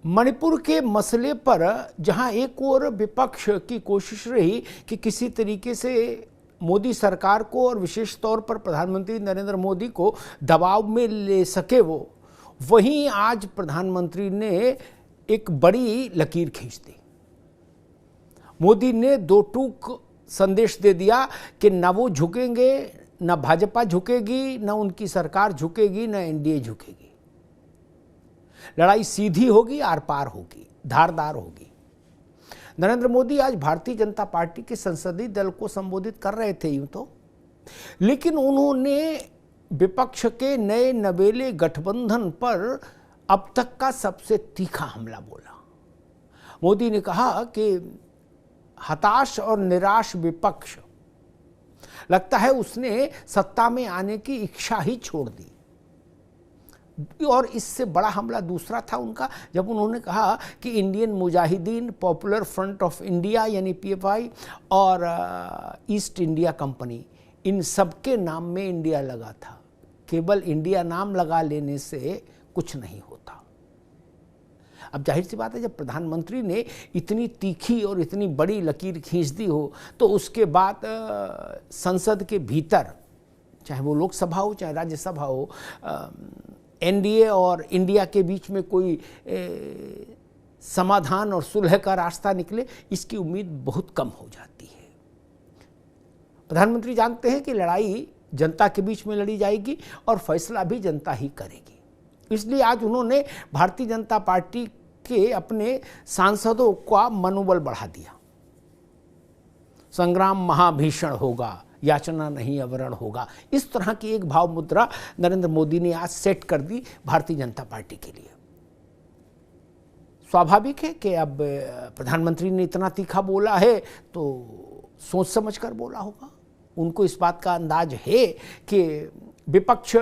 मणिपुर के मसले पर जहां एक और विपक्ष की कोशिश रही कि किसी तरीके से मोदी सरकार को और विशेष तौर पर प्रधानमंत्री नरेंद्र मोदी को दबाव में ले सके वहीं आज प्रधानमंत्री ने एक बड़ी लकीर खींच दी। मोदी ने दो टूक संदेश दे दिया कि न वो झुकेंगे, न भाजपा झुकेगी, न उनकी सरकार झुकेगी, न एनडीए झुकेगी। लड़ाई सीधी होगी, आर पार होगी, धारदार होगी। नरेंद्र मोदी आज भारतीय जनता पार्टी के संसदीय दल को संबोधित कर रहे थे यूं तो, लेकिन उन्होंने विपक्ष के नए नवेले गठबंधन पर अब तक का सबसे तीखा हमला बोला। मोदी ने कहा कि हताश और निराश विपक्ष, लगता है उसने सत्ता में आने की इच्छा ही छोड़ दी। और इससे बड़ा हमला दूसरा था उनका, जब उन्होंने कहा कि Indian Mujahideen, popular front of India यानी पीएफआई और ईस्ट इंडिया कंपनी, इन सबके नाम में इंडिया लगा था। केवल इंडिया नाम लगा लेने से कुछ नहीं होता। अब जाहिर सी बात है, जब प्रधानमंत्री ने इतनी तीखी और इतनी बड़ी लकीर खींच दी हो तो उसके बाद संसद के भीतर, चाहे वो लोकसभा हो चाहे राज्यसभा हो, एनडीए और इंडिया के बीच में कोई समाधान और सुलह का रास्ता निकले, इसकी उम्मीद बहुत कम हो जाती है। प्रधानमंत्री जानते हैं कि लड़ाई जनता के बीच में लड़ी जाएगी और फैसला भी जनता ही करेगी। इसलिए आज उन्होंने भारतीय जनता पार्टी के अपने सांसदों का मनोबल बढ़ा दिया। संग्राम महाभीषण होगा, याचना नहीं अवरण होगा, इस तरह की एक भाव मुद्रा नरेंद्र मोदी ने आज सेट कर दी भारतीय जनता पार्टी के लिए। स्वाभाविक है कि अब प्रधानमंत्री ने इतना तीखा बोला है तो सोच समझ कर बोला होगा। उनको इस बात का अंदाज है कि विपक्ष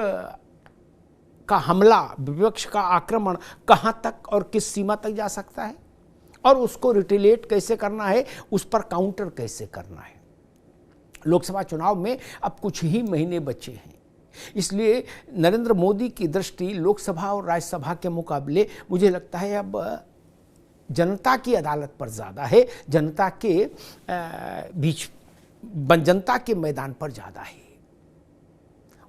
का हमला, विपक्ष का आक्रमण कहां तक और किस सीमा तक जा सकता है और उसको रिटेलिएट कैसे करना है, उस पर काउंटर कैसे करना है। लोकसभा चुनाव में अब कुछ ही महीने बचे हैं, इसलिए नरेंद्र मोदी की दृष्टि लोकसभा और राज्यसभा के मुकाबले मुझे लगता है अब जनता की अदालत पर ज़्यादा है, जनता के बीच, जनता के मैदान पर ज़्यादा है।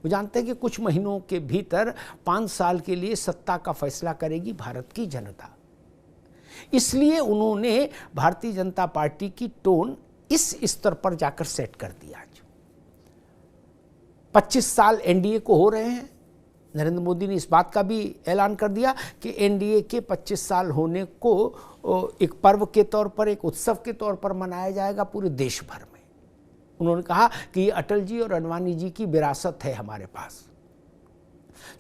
वो जानते हैं कि कुछ महीनों के भीतर 5 साल के लिए सत्ता का फैसला करेगी भारत की जनता। इसलिए उन्होंने भारतीय जनता पार्टी की टोन इस स्तर पर जाकर सेट कर दिया। आज 25 साल एनडीए को हो रहे हैं। नरेंद्र मोदी ने इस बात का भी ऐलान कर दिया कि एनडीए के 25 साल होने को एक पर्व के तौर पर, एक उत्सव के तौर पर मनाया जाएगा पूरे देश भर में। उन्होंने कहा कि अटल जी और अडवाणी जी की विरासत है हमारे पास।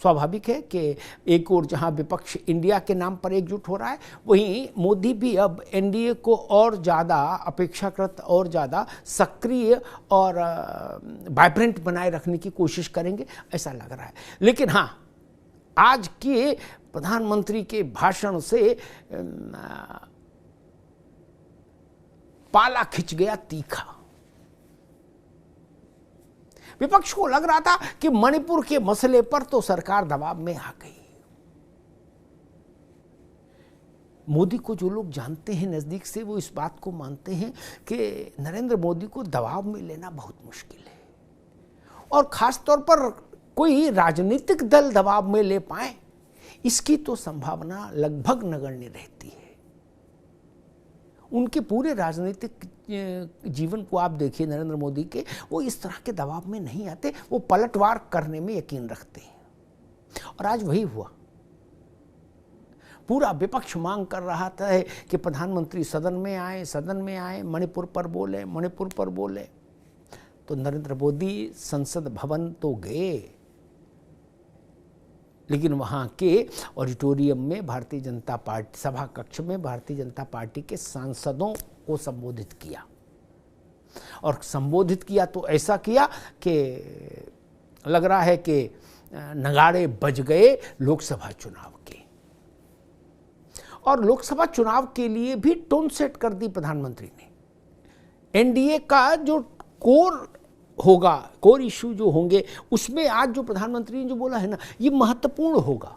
स्वाभाविक है कि एक और जहां विपक्ष इंडिया के नाम पर एकजुट हो रहा है, वहीं मोदी भी अब एनडीए को और ज़्यादा अपेक्षाकृत और ज़्यादा सक्रिय और वाइब्रेंट बनाए रखने की कोशिश करेंगे, ऐसा लग रहा है। लेकिन हाँ, आज के प्रधानमंत्री के भाषण से पाला खिंच गया तीखा। विपक्ष को लग रहा था कि मणिपुर के मसले पर तो सरकार दबाव में आ गई। मोदी को जो लोग जानते हैं नजदीक से, वो इस बात को मानते हैं कि नरेंद्र मोदी को दबाव में लेना बहुत मुश्किल है, और खास तौर पर कोई राजनीतिक दल दबाव में ले पाए, इसकी तो संभावना लगभग नगण्य रहती है। उनके पूरे राजनीतिक जीवन को आप देखिए नरेंद्र मोदी के, वो इस तरह के दबाव में नहीं आते, वो पलटवार करने में यकीन रखते हैं। और आज वही हुआ। पूरा विपक्ष मांग कर रहा था कि प्रधानमंत्री सदन में आए, मणिपुर पर बोले, मणिपुर पर बोले। तो नरेंद्र मोदी संसद भवन तो गए, लेकिन वहाँ के ऑडिटोरियम में भारतीय जनता पार्टी सभा कक्ष में भारतीय जनता पार्टी के सांसदों को संबोधित किया। और संबोधित किया तो ऐसा किया कि लग रहा है कि नगाड़े बज गए लोकसभा चुनाव के। और लोकसभा चुनाव के लिए भी टोन सेट कर दी प्रधानमंत्री ने। एनडीए का जो कोर होगा, कोर इशू जो होंगे, उसमें आज जो प्रधानमंत्री ने जो बोला है ना, ये महत्वपूर्ण होगा।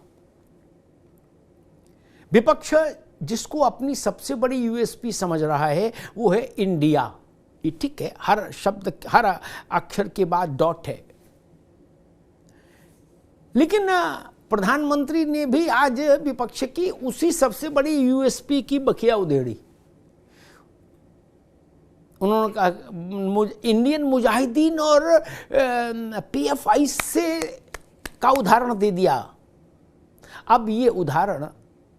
विपक्ष जिसको अपनी सबसे बड़ी यूएसपी समझ रहा है वो है इंडिया। ये ठीक है, हर शब्द हर अक्षर के बाद डॉट है, लेकिन प्रधानमंत्री ने भी आज विपक्ष की उसी सबसे बड़ी यूएसपी की बखिया उधेड़ी। उन्होंने कहा इंडियन मुजाहिदीन और पीएफआई से का उदाहरण दे दिया। अब ये उदाहरण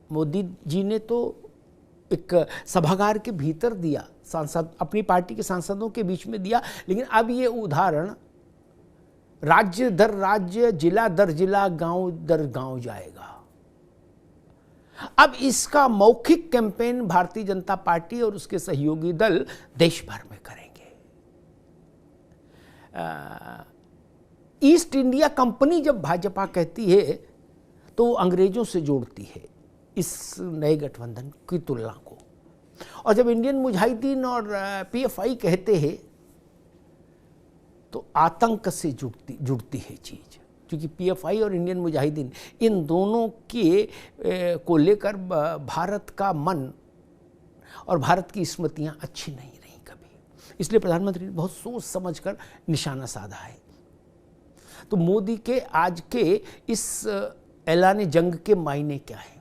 मोदी जी ने तो एक सभागार के भीतर दिया, सांसद अपनी पार्टी के सांसदों के बीच में दिया, लेकिन अब ये उदाहरण राज्य दर राज्य, जिला दर जिला, गांव दर गांव जाएगा। अब इसका मौखिक कैंपेन भारतीय जनता पार्टी और उसके सहयोगी दल देश भर में करेंगे। ईस्ट इंडिया कंपनी जब भाजपा कहती है तो अंग्रेजों से जोड़ती है इस नए गठबंधन की तुलना को, और जब इंडियन मुजाहिदीन और पीएफआई कहते हैं तो आतंक से जुड़ती है चीज, क्योंकि पीएफआई और इंडियन मुजाहिदीन इन दोनों के को लेकर भारत का मन और भारत की स्मृतियां अच्छी नहीं रही कभी, इसलिए प्रधानमंत्री ने बहुत सोच समझकर निशाना साधा है। तो मोदी के आज के इस ऐलान जंग के मायने क्या है?